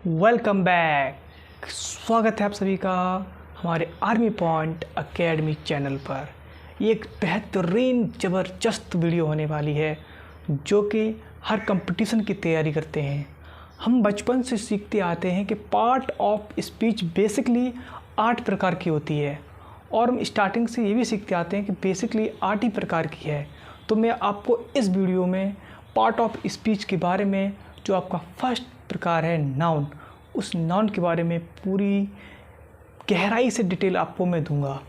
Welcome back. स्वागत है आप सभी का हमारे आर्मी पॉइंट एकेडमी चैनल पर। ये एक बेहतरीन ज़बरदस्त वीडियो होने वाली है जो कि हर कंपटीशन की तैयारी करते हैं। हम बचपन से सीखते आते हैं कि पार्ट ऑफ स्पीच बेसिकली 8 प्रकार की होती है और हम स्टार्टिंग से ये भी सीखते आते हैं कि बेसिकली 8 ही प्रकार की है। तो मैं आपको इस वीडियो में पार्ट ऑफ स्पीच के बारे में, जो आपका फर्स्ट प्रकार है नाउन, उस नाउन के बारे में पूरी गहराई से डिटेल आपको मैं दूंगा।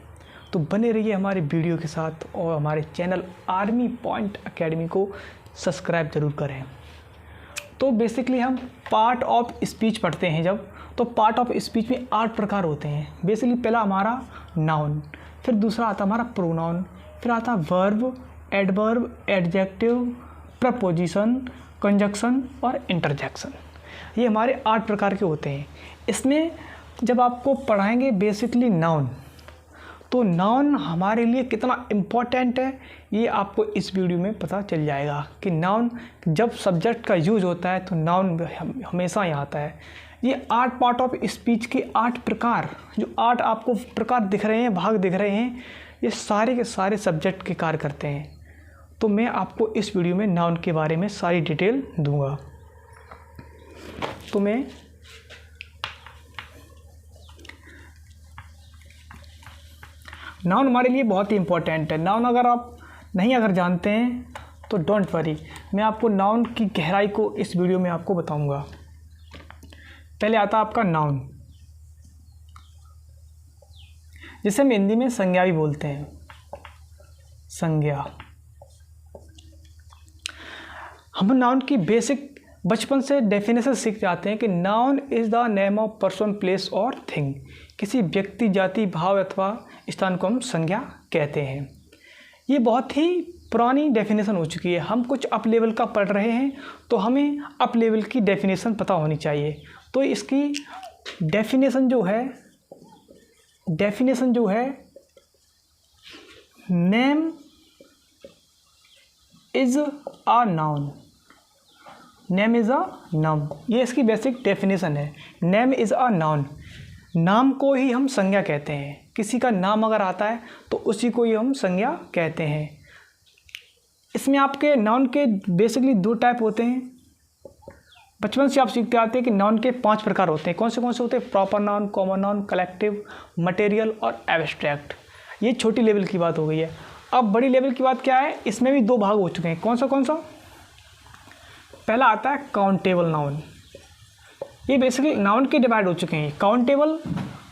तो बने रहिए हमारे वीडियो के साथ और हमारे चैनल आर्मी पॉइंट एकेडमी को सब्सक्राइब ज़रूर करें। तो बेसिकली हम पार्ट ऑफ स्पीच पढ़ते हैं जब, तो पार्ट ऑफ स्पीच में 8 प्रकार होते हैं। बेसिकली पहला हमारा नाउन, फिर दूसरा आता हमारा प्रोनाउन, फिर आता verb, adverb, adjective, preposition, conjunction और इंटरजेक्शन। ये हमारे 8 प्रकार के होते हैं। इसमें जब आपको पढ़ाएंगे बेसिकली नाउन, तो नाउन हमारे लिए कितना इम्पोर्टेंट है ये आपको इस वीडियो में पता चल जाएगा कि नाउन जब सब्जेक्ट का यूज होता है तो नाउन हमेशा ही आता है। ये 8 पार्ट ऑफ स्पीच के 8 प्रकार, जो 8 आपको प्रकार दिख रहे हैं, भाग दिख रहे हैं, ये सारे के सारे सब्जेक्ट के कार्य करते हैं। तो मैं आपको इस वीडियो में नाउन के बारे में सारी डिटेल दूंगा। तो मैं नाउन हमारे लिए बहुत ही इम्पोर्टेंट है। नाउन अगर जानते हैं तो डोंट वरी, मैं आपको नाउन की गहराई को इस वीडियो में आपको बताऊंगा। पहले आता है आपका नाउन, जिसे हम हिंदी में संज्ञा भी बोलते हैं। संज्ञा, हम नाउन की बेसिक बचपन से डेफिनेशन सीख जाते हैं कि noun is the name of person, place और थिंग। किसी व्यक्ति, जाति, भाव अथवा स्थान को हम संज्ञा कहते हैं। ये बहुत ही पुरानी डेफिनेशन हो चुकी है। हम कुछ अप लेवल का पढ़ रहे हैं तो हमें अप लेवल की डेफिनेशन पता होनी चाहिए। तो इसकी डेफिनेशन जो है name is a noun. Name is a noun, ये इसकी बेसिक डेफिनेशन है। नेम इज़ अ नाउन, नाम को ही हम संज्ञा कहते हैं। किसी का नाम अगर आता है तो उसी को ही हम संज्ञा कहते हैं। इसमें आपके नाउन के बेसिकली 2 टाइप होते हैं। बचपन से आप सीखते आते हैं कि नाउन के 5 प्रकार होते हैं। कौन से होते हैं? Proper noun, common noun, collective, material और एब्स्ट्रैक्ट। ये छोटी लेवल की बात हो गई है। अब बड़ी लेवल की बात क्या है? इसमें भी 2 भाग हो चुके हैं। कौन सा? पहला आता है काउंटेबल नाउन। ये बेसिकली नाउन के डिवाइड हो चुके हैं, काउंटेबल।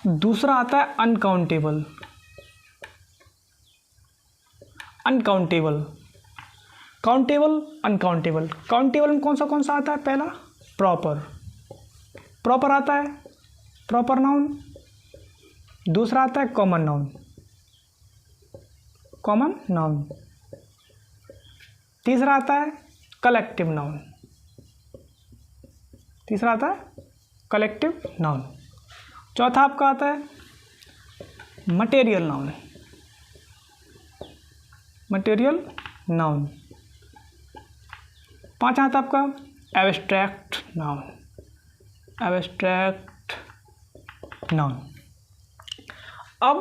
दूसरा आता है अनकाउंटेबल। Countable, uncountable. काउंटेबल में कौन सा आता है? पहला प्रॉपर आता है, प्रॉपर नाउन। दूसरा आता है कॉमन नाउन। तीसरा आता है कलेक्टिव नाउन। चौथा आपका आता है मटेरियल नाउन। पांचवा आता है आपका एब्स्ट्रैक्ट नाउन। अब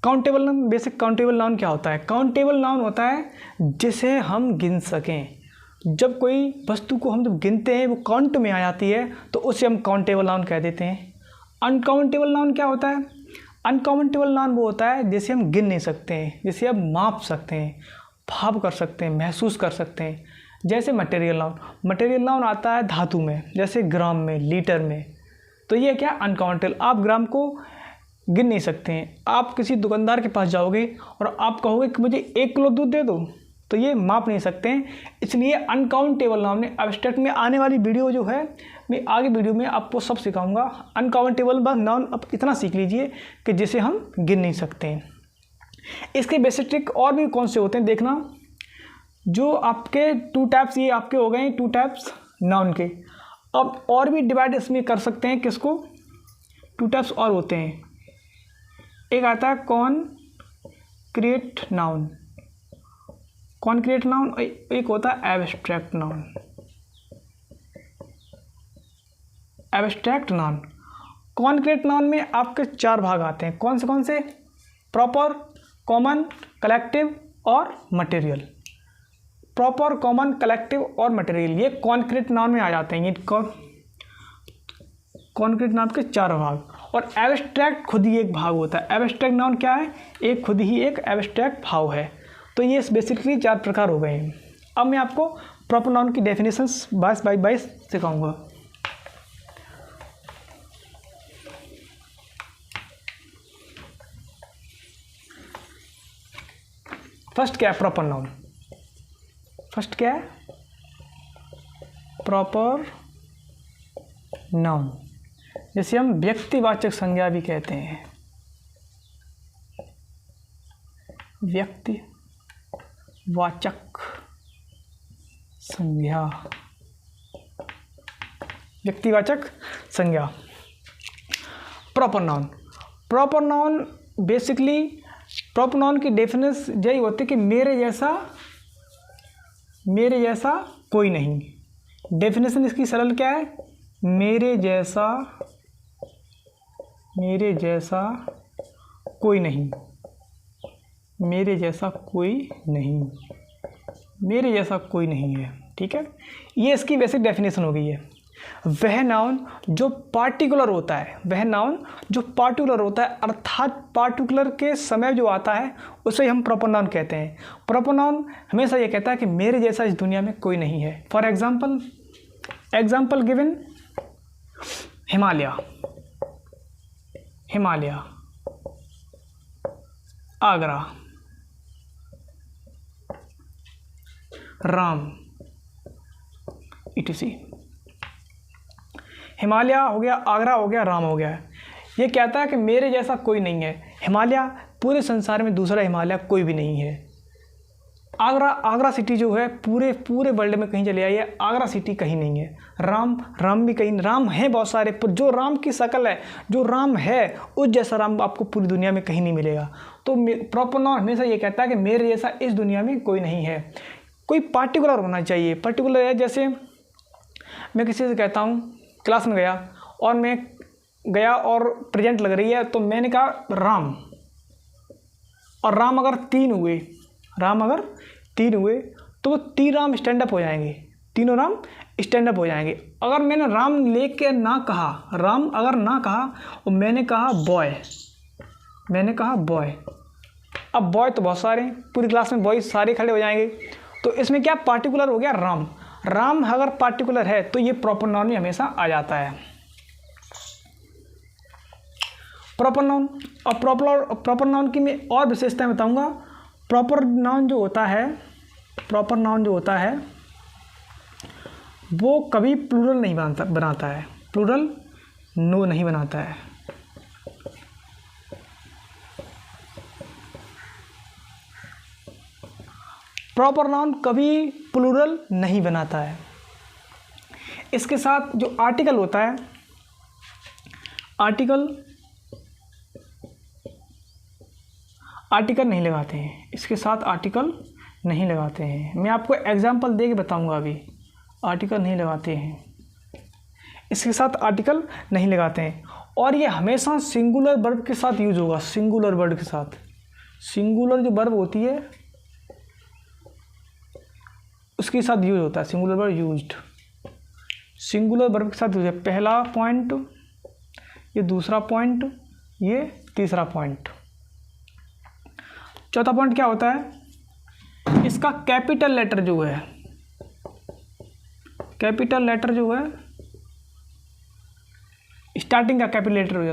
countable noun, basic countable noun क्या होता है? काउंटेबल नाउन होता है जिसे हम गिन सकें। जब कोई वस्तु को हम जब गिनते हैं वो काउंट में आ जाती है तो उसे हम काउंटेबल नाउन कह देते हैं। अनकाउंटेबल नाउन क्या होता है? अनकाउंटेबल नाउन वो होता है जिसे हम गिन नहीं सकते हैं, जिसे हम माप सकते हैं, भाव कर सकते हैं, महसूस कर सकते हैं। जैसे मटेरियल नाउन आता है धातु में, जैसे ग्राम में, लीटर में। तो ये क्या? अनकाउंटेबल। आप ग्राम को गिन नहीं सकते हैं। आप किसी दुकानदार के पास जाओगे और आप कहोगे कि मुझे 1 किलो दूध दे दो, तो ये माप नहीं सकते हैं, इसलिए अनकाउंटेबल नाउन है। एब्स्ट्रैक्ट में आने वाली वीडियो जो है, मैं आगे वीडियो में आपको सब सिखाऊंगा। अनकाउंटेबल नाउन अब इतना सीख लीजिए कि जिसे हम गिन नहीं सकते हैं। इसके बेसिक ट्रिक और भी कौन से होते हैं देखना। जो आपके 2 टाइप्स, ये आपके हो गए 2 टाइप्स नाउन के। अब और भी डिवाइड इसमें कर सकते हैं। किसको? 2 टाइप्स और होते हैं। एक आता है कॉनक्रीट नाउन, एक होता है abstract noun. Abstract noun. Concrete noun में आपके 4 भाग आते हैं। कौन से? प्रॉपर, कॉमन, कलेक्टिव और मटेरियल। प्रॉपर, कॉमन, कलेक्टिव और मटेरियल, ये कॉन्क्रीट नाउन में आ जाते हैं। ये कॉन्क्रीट नाउन के 4 भाग। और एब्स्ट्रैक्ट खुद ही एक भाग होता है। एब्स्ट्रैक्ट नाउन क्या है? एक खुद ही एक एब्स्ट्रैक्ट भाव है। तो ये बेसिकली 4 प्रकार हो गए हैं। अब मैं आपको प्रॉपर नाउन की डेफिनेशंस 22 सिखाऊंगा। फर्स्ट क्या है? Proper noun. फर्स्ट क्या है? प्रॉपर नाउन, जैसे हम व्यक्तिवाचक संज्ञा भी कहते हैं। व्यक्तिवाचक संज्ञा, व्यक्तिवाचक संज्ञा, proper noun. Proper noun basically, proper noun की डेफिनेशन यही होती है कि मेरे जैसा कोई नहीं। डेफिनेशन इसकी सरल क्या है? मेरे जैसा कोई नहीं। मेरे जैसा कोई नहीं। मेरे जैसा कोई नहीं है। ठीक है, ये इसकी बेसिक डेफिनेशन हो गई है। वह नाउन जो पार्टिकुलर होता है, अर्थात पार्टिकुलर के समय जो आता है उसे हम प्रॉपर नाउन कहते हैं। प्रॉपर नाउन हमेशा ये कहता है कि मेरे जैसा इस दुनिया में कोई नहीं है। For example given, Himalaya, Agra, Ram, etc। Himalaya हो गया, आगरा हो गया, राम हो गया। ये कहता है कि मेरे जैसा कोई नहीं है। हिमालय, पूरे संसार में दूसरा हिमालय कोई भी नहीं है। आगरा सिटी जो है पूरे वर्ल्ड में कहीं चले आइए, आगरा सिटी कहीं नहीं है। राम भी कहीं, राम है बहुत सारे, पर जो राम की शक्ल है, जो राम है, उस जैसा राम आपको पूरी दुनिया में कहीं नहीं मिलेगा। तो प्रॉपर नाउन हमेशा ये कहता है कि मेरे जैसा इस दुनिया में कोई नहीं है। कोई पार्टिकुलर होना चाहिए। पर्टिकुलर है, जैसे मैं किसी से कहता हूँ, क्लास में गया और प्रेजेंट लग रही है, तो मैंने कहा राम, और राम अगर 3 हुए तो वो 3 राम स्टैंड अप हो जाएंगे, तीनों राम स्टैंड अप हो जाएंगे। अगर मैंने राम लेके ना कहा, और मैंने कहा बॉय, अब बॉय तो बहुत सारे हैं, पूरी क्लास में बॉय सारे खड़े हो जाएंगे। तो इसमें क्या पार्टिकुलर हो गया? राम अगर पार्टिकुलर है तो ये प्रॉपर नाउन में हमेशा आ जाता है। प्रॉपर नाउन और प्रॉपर नाउन की मैं और विशेषताएं बताऊंगा। प्रॉपर नाउन जो होता है वो कभी प्लूरल नहीं बनाता है। प्लूरल नहीं बनाता है। प्रॉपर नाउन कभी प्लूरल नहीं बनाता है। इसके साथ जो आर्टिकल होता है, आर्टिकल नहीं लगाते हैं। इसके साथ आर्टिकल नहीं लगाते हैं। मैं आपको एग्जांपल दे के बताऊंगा। अभी आर्टिकल नहीं लगाते हैं, इसके साथ आर्टिकल नहीं लगाते हैं। और ये हमेशा सिंगुलर वर्ब के साथ यूज होगा। सिंगुलर वर्ब के साथ, सिंगुलर जो वर्ब होती है उसके साथ यूज होता है। Singular verb used, singular verb के साथ यूज है। पहला पॉइंट, ये दूसरा पॉइंट, ये तीसरा पॉइंट। चौथा पॉइंट क्या होता है? इसका कैपिटल लेटर जो है, स्टार्टिंग का कैपिटल लेटर हो गया,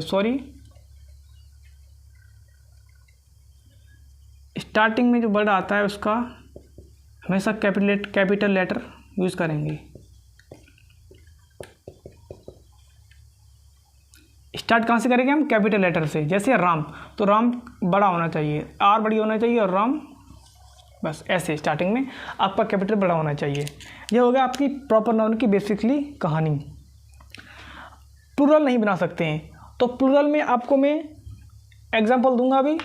स्टार्टिंग में जो वर्ड आता है उसका हमेशा कैपिटल लेटर यूज करेंगे। स्टार्ट कहाँ से करेंगे हम? कैपिटल लेटर से। जैसे राम, तो राम बड़ा होना चाहिए, आर बड़ी होना चाहिए, और राम, बस ऐसे स्टार्टिंग में आपका कैपिटल बड़ा होना चाहिए। ये हो गया आपकी प्रॉपर नाउन की बेसिकली कहानी। प्लूरल नहीं बना सकते हैं, तो प्लूरल में आपको मैं एग्जांपल दूंगा अभी।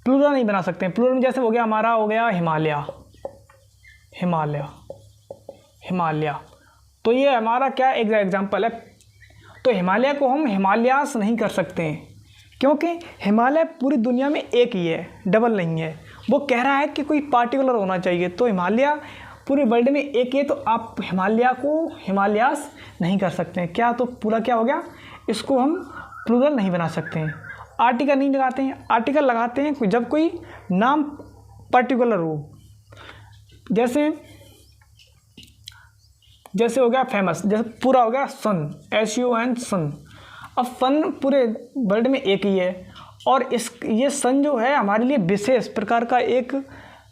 प्लूरल नहीं बना सकते हैं। प्लूरल में जैसे हो गया, हमारा हो गया हिमालय, हिमालय, हिमालय। तो ये हमारा क्या एग्जाम्पल है। तो हिमालय को हम हिमालयास नहीं कर सकते हैं, क्योंकि हिमालय पूरी दुनिया में एक ही है, डबल नहीं है। वो कह रहा है कि कोई पार्टिकुलर होना चाहिए, तो हिमालय पूरे वर्ल्ड में एक ही है, तो आप हिमालय को हिमालयास नहीं कर सकते हैं। क्या, तो पूरा क्या हो गया, इसको हम प्लूरल नहीं बना सकते हैं। आर्टिकल नहीं लगाते हैं, आर्टिकल लगाते हैं जब कोई नाम पर्टिकुलर हो। जैसे हो गया फेमस, जैसे पूरा हो गया सन, SUN सन। अब सन पूरे वर्ल्ड में एक ही है, और ये सन जो है हमारे लिए विशेष प्रकार का एक,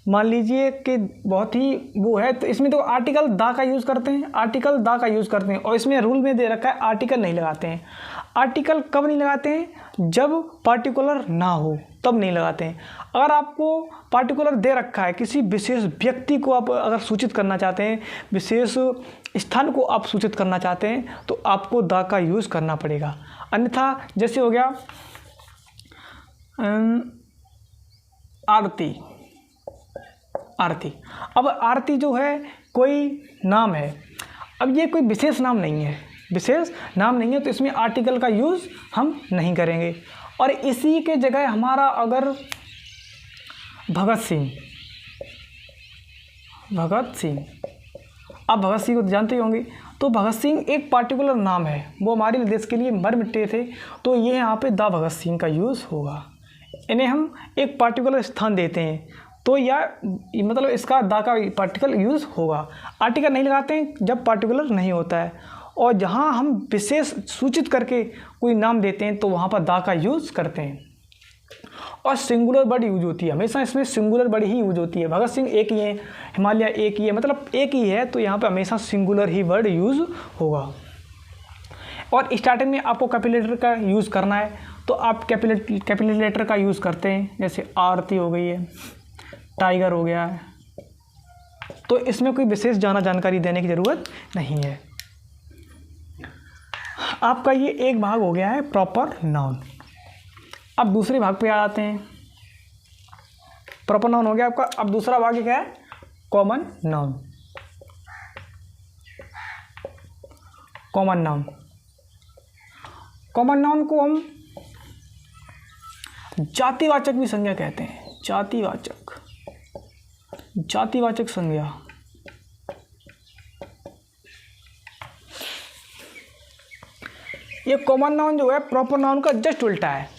मान लीजिए कि बहुत ही वो है। तो इसमें तो आर्टिकल दा का यूज़ करते हैं, आर्टिकल दा का यूज़ करते हैं, और इसमें रूल में दे रखा है आर्टिकल नहीं लगाते हैं। आर्टिकल कब नहीं लगाते हैं, जब पार्टिकुलर ना हो तब नहीं लगाते हैं। अगर आपको पार्टिकुलर दे रखा है, किसी विशेष व्यक्ति को आप अगर सूचित करना चाहते हैं, विशेष स्थान को आप सूचित करना चाहते हैं, तो आपको दा का यूज़ करना पड़ेगा। अन्यथा जैसे हो गया आरती, आरती। अब आरती जो है कोई नाम है, अब ये कोई विशेष नाम नहीं है, विशेष नाम नहीं है, तो इसमें आर्टिकल का यूज़ हम नहीं करेंगे। और इसी के जगह हमारा अगर भगत सिंह, भगत सिंह, आप भगत सिंह को जानते ही होंगे। तो भगत सिंह एक पार्टिकुलर नाम है, वो हमारे देश के लिए मर मिटे थे, तो ये यहाँ पे दा भगत सिंह का यूज़ होगा। इन्हें हम एक पार्टिकुलर स्थान देते हैं, तो या मतलब इसका दा का पार्टिकल यूज़ होगा। आर्टिकल नहीं लगाते हैं जब पार्टिकुलर नहीं होता है, और जहाँ हम विशेष सूचित करके कोई नाम देते हैं तो वहाँ पर दा का यूज़ करते हैं। और सिंगुलर वर्ड यूज होती है, हमेशा इसमें सिंगुलर वर्ड ही यूज होती है। भगत सिंह एक ही है, हिमालय एक ही है, मतलब एक ही है, तो यहाँ पे हमेशा सिंगुलर ही वर्ड यूज़ होगा। और स्टार्टिंग में आपको कैपिटल लेटर का यूज़ करना है, तो आप कैपिटल लेटर का यूज़ करते हैं। जैसे आरती हो गई है, टाइगर हो गया है, तो इसमें कोई विशेष जानकारी देने की ज़रूरत नहीं है। आपका ये एक भाग हो गया है प्रॉपर नाउन। अब दूसरे भाग पे आ जाते हैं। प्रॉपर नाउन हो गया आपका। अब दूसरा भाग क्या है, common noun. Common noun, common noun को हम जातिवाचक भी संज्ञा कहते हैं। जातिवाचक, जातिवाचक संज्ञा। ये कॉमन नाउन जो है प्रॉपर नाउन का जस्ट उल्टा है।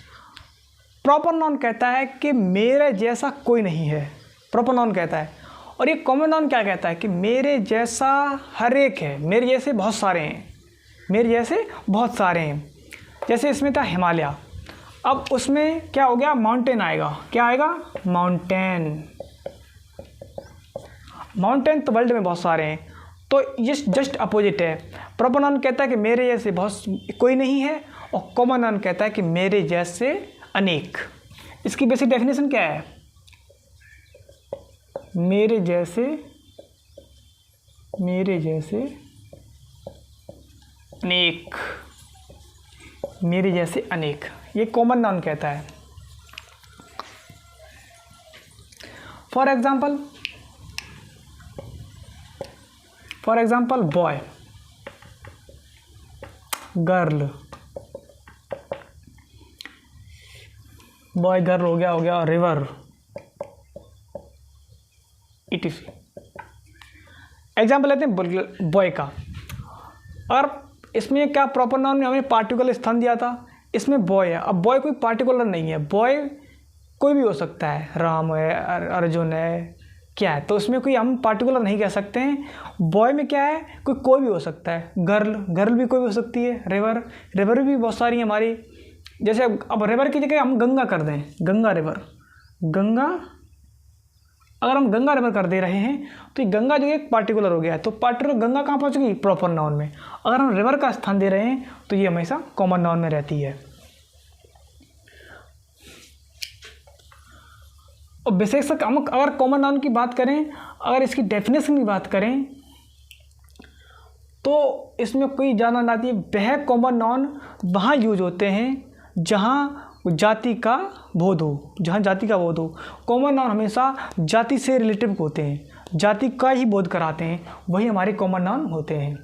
प्रॉपर नाउन कहता है कि मेरे जैसा कोई नहीं है, प्रॉपर नाउन कहता है। और ये कॉमन नाउन क्या कहता है कि मेरे जैसा हर एक है, मेरे जैसे बहुत सारे हैं, मेरे जैसे बहुत सारे हैं। जैसे इसमें था हिमालय, अब उसमें क्या हो गया, माउंटेन आएगा। क्या आएगा, माउंटेन। माउंटेन तो वर्ल्ड में बहुत सारे हैं, तो ये जस्ट अपोजिट है। प्रॉपर नाउन कहता है कि मेरे जैसे बहुत कोई नहीं है, और कॉमन नाउन कहता है कि मेरे जैसे अनेक। इसकी बेसिक डेफिनेशन क्या है, मेरे जैसे, मेरे जैसे अनेक, मेरे जैसे अनेक, ये कॉमन नाउन कहता है। For example boy, girl, boy girl हो गया रिवर, etc। एग्जाम्पल लेते हैं बॉय का। और इसमें क्या, प्रॉपर नाउन में हमें पार्टिकुलर स्थान दिया था, इसमें बॉय है। अब बॉय कोई पार्टिकुलर नहीं है, बॉय कोई भी हो सकता है, राम है, अर्जुन है, क्या है, तो उसमें कोई हम पार्टिकुलर नहीं कह सकते हैं। बॉय में क्या है, कोई भी हो सकता है। गर्ल भी कोई भी हो सकती है। रिवर भी बहुत सारी है हमारी। जैसे अब रिवर की जगह हम गंगा कर दें, गंगा रिवर, गंगा, अगर हम गंगा रिवर कर दे रहे हैं तो ये गंगा जो एक पार्टिकुलर हो गया है, तो पार्टिकुलर गंगा कहाँ पहुँच गई, प्रॉपर नाउन में। अगर हम रिवर का स्थान दे रहे हैं तो ये हमेशा कॉमन नाउन में रहती है। और विशेषक हम अगर कॉमन नाउन की बात करें, अगर इसकी डेफिनेशन की बात करें, तो इसमें कोई जाना ना आती है। वह कॉमन नाउन वहाँ यूज होते हैं जहाँ जाति का बोध हो, जहाँ जाति का बोध हो। कॉमन नाउन हमेशा जाति से रिलेटिव होते हैं। जाति का ही बोध कराते हैं, वही हमारे कॉमन नाउन होते हैं।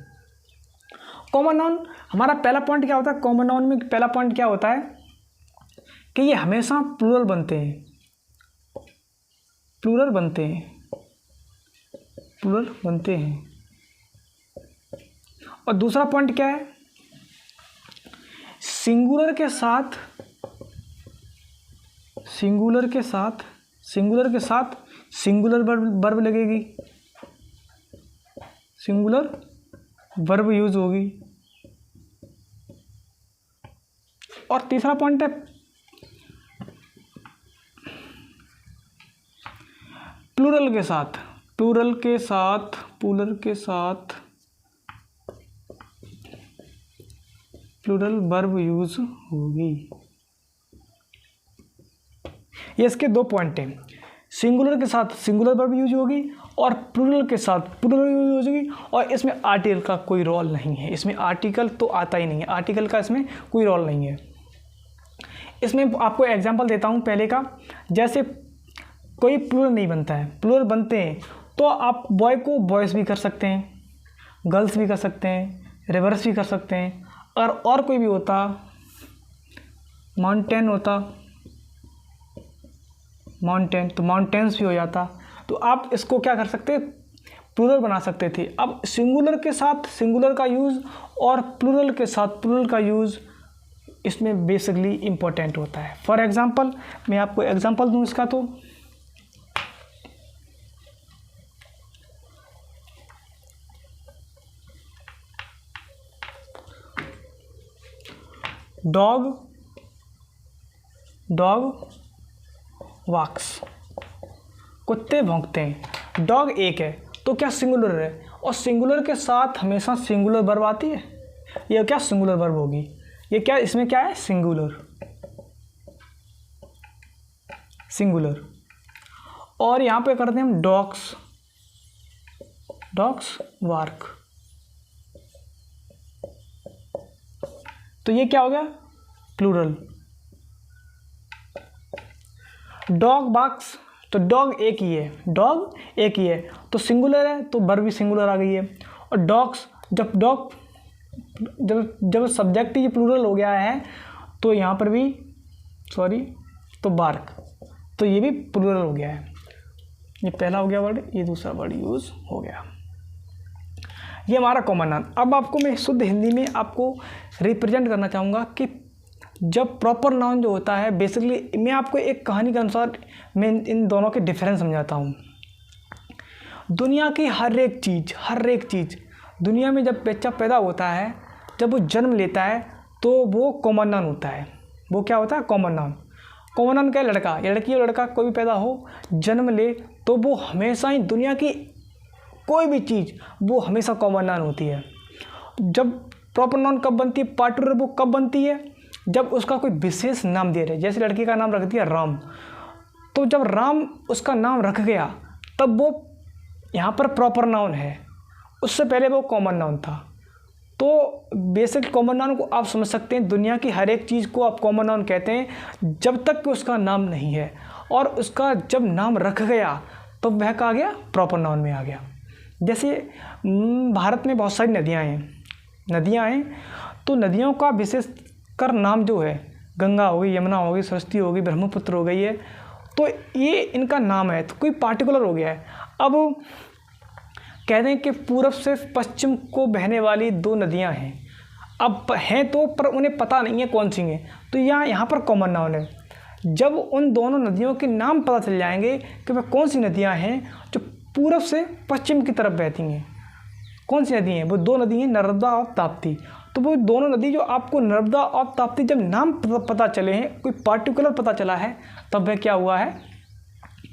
कॉमन नाउन हमारा पहला पॉइंट क्या होता है? कॉमन नाउन में पहला पॉइंट क्या होता है कि ये हमेशा प्लूरल बनते हैं, प्लूरल बनते हैं। और दूसरा पॉइंट क्या है? सिंगुलर के साथ सिंगुलर वर्ब लगेगी, सिंगुलर वर्ब यूज होगी। और तीसरा पॉइंट है प्लूरल वर्ब यूज होगी। ये इसके दो पॉइंट हैं, सिंगुलर के साथ सिंगुलर वर्ब यूज होगी और प्लूरल के साथ प्लूरल यूज होगी। और इसमें आर्टिकल का कोई रोल नहीं है, इसमें आर्टिकल तो आता ही नहीं है, आर्टिकल का इसमें कोई रोल नहीं है। इसमें आपको एग्जांपल देता हूँ पहले का। जैसे कोई प्लूरल नहीं बनता है, प्लूरल बनते हैं तो आप बॉय को बॉयज़ भी कर सकते हैं, गर्ल्स भी कर सकते हैं, रिवर्स भी कर सकते हैं। और कोई भी होता, माउंटेन होता, माउंटेन तो माउंटेन्स भी हो जाता। तो आप इसको क्या कर सकते, प्लूरल बना सकते थे। अब सिंगुलर के साथ सिंगुलर का यूज़ और प्लूरल के साथ प्लूरल का यूज़ इसमें बेसिकली इम्पोर्टेंट होता है। फॉर एग्जांपल मैं आपको एग्जांपल दूँ इसका, तो डॉग वॉक्स, कुत्ते भौंकते हैं। डॉग एक है तो क्या सिंगुलर है, और सिंगुलर के साथ हमेशा सिंगुलर वर्ब आती है। ये क्या सिंगुलर वर्ब होगी, ये क्या इसमें क्या है सिंगुलर। और यहाँ पे करते हैं हम डॉग्स वर्क, तो ये क्या हो गया प्लूरल। डॉग बाक्स, तो डॉग एक ही है तो सिंगुलर है तो वर्ब भी सिंगुलर आ गई है। और डॉग्स, जब सब्जेक्ट ही प्लूरल हो गया है तो यहाँ पर भी तो बार्क, तो ये भी प्लूरल हो गया है। ये पहला हो गया वर्ड, ये दूसरा वर्ड यूज़ हो गया। ये हमारा कॉमन नाउन। अब आपको मैं शुद्ध हिंदी में आपको रिप्रेजेंट करना चाहूँगा कि जब प्रॉपर नाउन जो होता है, बेसिकली मैं आपको एक कहानी के अनुसार मैं इन दोनों के डिफरेंस समझाता हूँ। दुनिया की हर एक चीज़ दुनिया में जब बच्चा पैदा होता है, जब वो जन्म लेता है तो वो कॉमन नाउन होता है। वो क्या होता है? Common noun. कॉमन नाउन क्या है? लड़का, लड़की और लड़का कोई भी पैदा हो, जन्म ले, तो वो हमेशा ही दुनिया की कोई भी चीज़ वो हमेशा कॉमन नाउन होती है। जब प्रॉपर नाउन कब बनती है, पार्टिकुलर वो कब बनती है? जब उसका कोई विशेष नाम दे रहे, जैसे लड़की का नाम रख दिया राम, तो जब राम उसका नाम रख गया तब वो यहाँ पर प्रॉपर नाउन है। उससे पहले वो कॉमन नाउन था। तो बेसिक कॉमन नाउन को आप समझ सकते हैं, दुनिया की हर एक चीज़ को आप कॉमन नाउन कहते हैं जब तक कि उसका नाम नहीं है, और उसका जब नाम रख गया तो वह कहा गया प्रॉपर नाउन में आ गया। जैसे भारत में बहुत सारी नदियाँ हैं, तो नदियों का विशेष कर नाम जो है, गंगा हो गई, यमुना हो गई, सरस्वती हो गई, ब्रह्मपुत्र हो गई है, तो ये इनका नाम है, तो कोई पार्टिकुलर हो गया है। अब कहते हैं कि पूर्व से पश्चिम को बहने वाली दो नदियां हैं, अब हैं तो पर उन्हें पता नहीं है कौन सी हैं, तो यहाँ पर कॉमन नाउन है। जब उन दोनों नदियों के नाम पता चल जाएंगे कि वह कौन सी नदियां हैं जो पूर्व से पश्चिम की तरफ बहती हैं, कौन सी नदी हैं? वो दो नदी हैं, नर्मदा और ताप्ती। तो वो दोनों नदी जो आपको नर्मदा और ताप्ती जब नाम पता चले हैं, कोई पार्टिकुलर पता चला है, तब वह क्या हुआ है?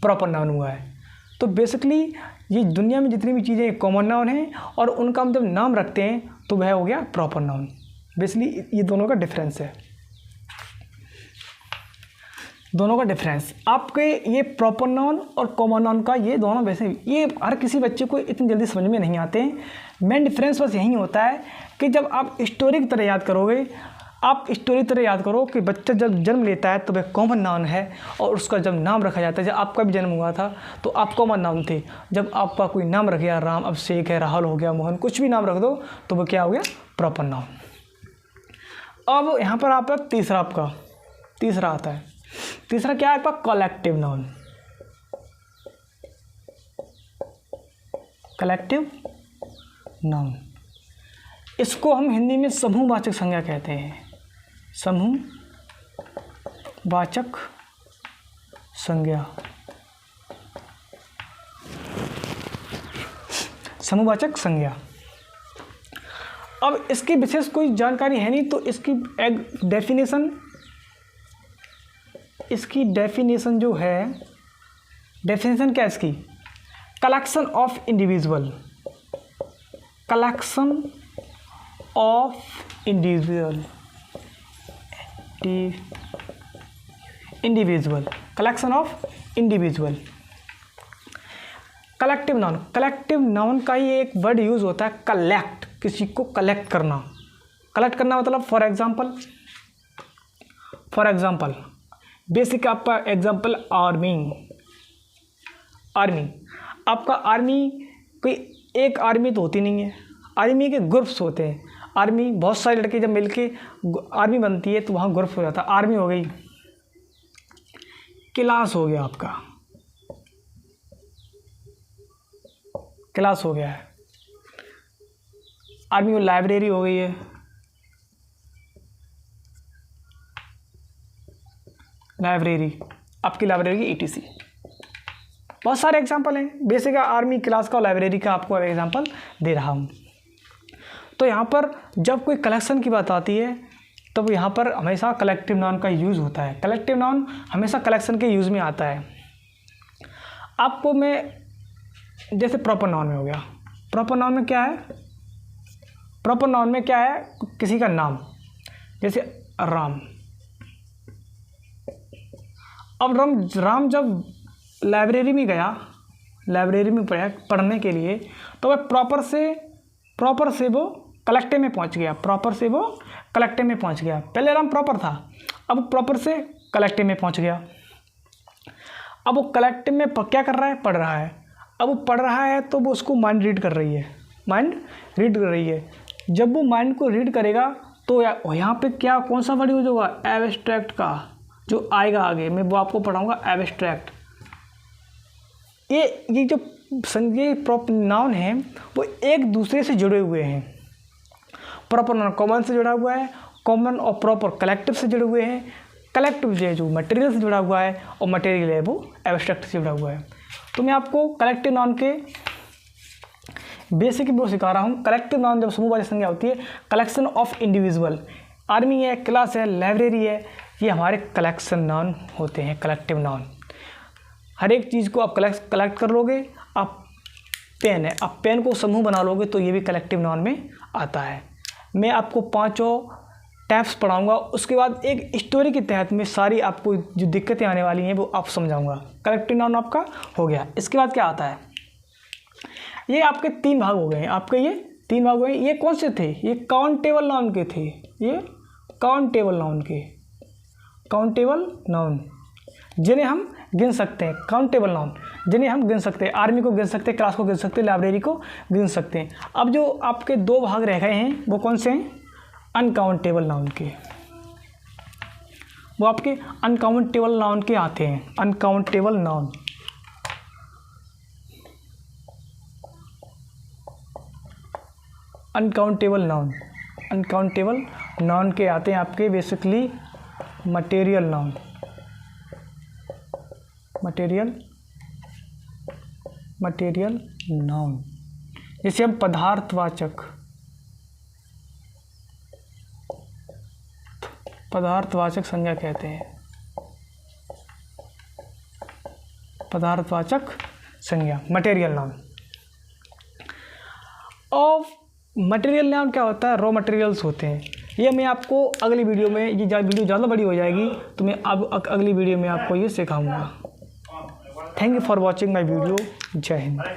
प्रॉपर नाउन हुआ है। तो बेसिकली ये दुनिया में जितनी भी चीज़ें कॉमन नाउन हैं, और उनका हम जब नाम रखते हैं तो वह हो गया प्रॉपर नाउन। बेसिकली ये दोनों का डिफरेंस है, आपके ये प्रॉपर नाउन और कॉमन नाउन का ये दोनों वैसे ये हर किसी बच्चे को इतनी जल्दी समझ में नहीं आते हैं। मेन डिफरेंस बस यही होता है कि जब आप स्टोरी की तरह याद करोगे, आप स्टोरी तरह याद करो कि बच्चा जब जन्म लेता है तो वह कॉमन नाउन है, और उसका जब नाम रखा जाता है, जब आपका भी जन्म हुआ था तो आप कॉमन नाउन थे, जब आपका कोई नाम रख गया, राम, अभिषेक है, राहुल हो गया, मोहन, कुछ भी नाम रख दो तो वो क्या हो गया, प्रॉपर नाउन। अब यहाँ पर आपका तीसरा आता है। तीसरा क्या है आपका, कलेक्टिव नाउन। कलेक्टिव नाउन, इसको हम हिंदी में समूहवाचक संज्ञा कहते हैं। समूहवाचक संज्ञा, समूहवाचक संज्ञा। अब इसकी विशेष कोई जानकारी है नहीं, तो इसकी एक डेफिनेशन जो है, डेफिनेशन क्या है इसकी, collection of individual, collection of individual, collection of individual. Collective noun, collective noun का ही एक वर्ड यूज होता है, कलेक्ट, किसी को कलेक्ट करना। कलेक्ट करना मतलब फॉर एग्जाम्पल बेसिक आपका एग्जाम्पल आर्मी। आपका आर्मी कोई एक आर्मी तो होती नहीं है, आर्मी के ग्रुप्स होते हैं। आर्मी बहुत सारे लड़के जब मिलके आर्मी बनती है तो वहाँ ग्रुप हो जाता है। आर्मी हो गई, क्लास हो गया, आपका क्लास हो गया है। आर्मी में लाइब्रेरी हो गई है, लाइब्रेरी, आपकी लाइब्रेरी की ETC। बहुत सारे एग्जांपल हैं, बेसिक आर्मी, क्लास का और लाइब्रेरी का आपको एग्जांपल दे रहा हूँ। तो यहाँ पर जब कोई कलेक्शन की बात आती है तब यहाँ पर हमेशा कलेक्टिव नाउन का यूज़ होता है। कलेक्टिव नाउन हमेशा कलेक्शन के यूज़ में आता है। आपको मैं जैसे प्रॉपर नाउन में हो गया, प्रॉपर नाउन में क्या है, प्रॉपर नाउन में क्या है, किसी का नाम, जैसे राम। अब राम जब लाइब्रेरी में गया, लाइब्रेरी में पढ़ने के लिए, तो वह प्रॉपर से वो कलेक्टिव में पहुंच गया, पहले राम प्रॉपर था, अब प्रॉपर से कलेक्टिव में पहुंच गया। अब वो कलेक्टिव में क्या कर रहा है, पढ़ रहा है। अब वो पढ़ रहा है तो वो उसको माइंड रीड कर रही है। जब वो माइंड को रीड करेगा तो यहाँ पे क्या, कौन सा वर्ड यूज होगा, एब्स्ट्रैक्ट का जो आएगा आगे, मैं वो आपको पढ़ाऊँगा, एब्स्ट्रैक्ट। ये जो संज्ञा प्रॉपर नाउन है वो एक दूसरे से जुड़े हुए हैं। प्रॉपर नाउन कॉमन से जुड़ा हुआ है, कॉमन और प्रॉपर कलेक्टिव से जुड़े हुए हैं। कलेक्टिव जो मटेरियल से जुड़ा हुआ है और मटेरियल है वो एब्स्ट्रैक्ट से जुड़ा हुआ है। तो मैं आपको कलेक्टिव नाउन के बेसिक वो सिखा रहा हूँ। कलेक्टिव नाउन जब समूहवाचक संज्ञा होती है, कलेक्शन ऑफ इंडिविजुअल, आर्मी है, क्लास है, लाइब्रेरी है, ये हमारे कलेक्शन नाउन होते हैं, कलेक्टिव नाउन। हर एक चीज़ को आप कलेक्ट कर लोगे। आप पेन है, आप पेन को समूह बना लोगे तो ये भी कलेक्टिव नाउन में आता है। मैं आपको 5 टाइप्स पढ़ाऊंगा, उसके बाद एक स्टोरी के तहत में सारी आपको जो दिक्कतें आने वाली हैं वो आप समझाऊंगा। कलेक्टिव नाउन आपका हो गया। इसके बाद क्या आता है, ये आपके 3 भाग हो गए हैं। आपके ये 3 भाग हो गए। ये कौन से थे, ये काउंटेबल नाउन के थे, ये काउंटेबल नाउन जिन्हें हम गिन सकते हैं, काउंटेबल नाउन जिन्हें हम गिन सकते हैं। आर्मी को गिन सकते हैं, क्लास को गिन सकते हैं, लाइब्रेरी को गिन सकते हैं। अब जो आपके 2 भाग रह गए हैं वो कौन से हैं, अनकाउंटेबल नाउन के। वो आपके अनकाउंटेबल नाउन के आते हैं, अनकाउंटेबल नाउन। अनकाउंटेबल नाउन के आते हैं आपके बेसिकली मटेरियल नाउन, जिसे हम पदार्थवाचक संज्ञा कहते हैं। पदार्थवाचक संज्ञा, मटेरियल नाउन। और मटेरियल नाउन क्या होता है, रॉ मटेरियल्स होते हैं। ये मैं आपको अगली वीडियो में, ये वीडियो ज़्यादा बड़ी हो जाएगी तो मैं अब अगली वीडियो में आपको ये सिखाऊंगा। Thank you for watching my video. जय हिंद।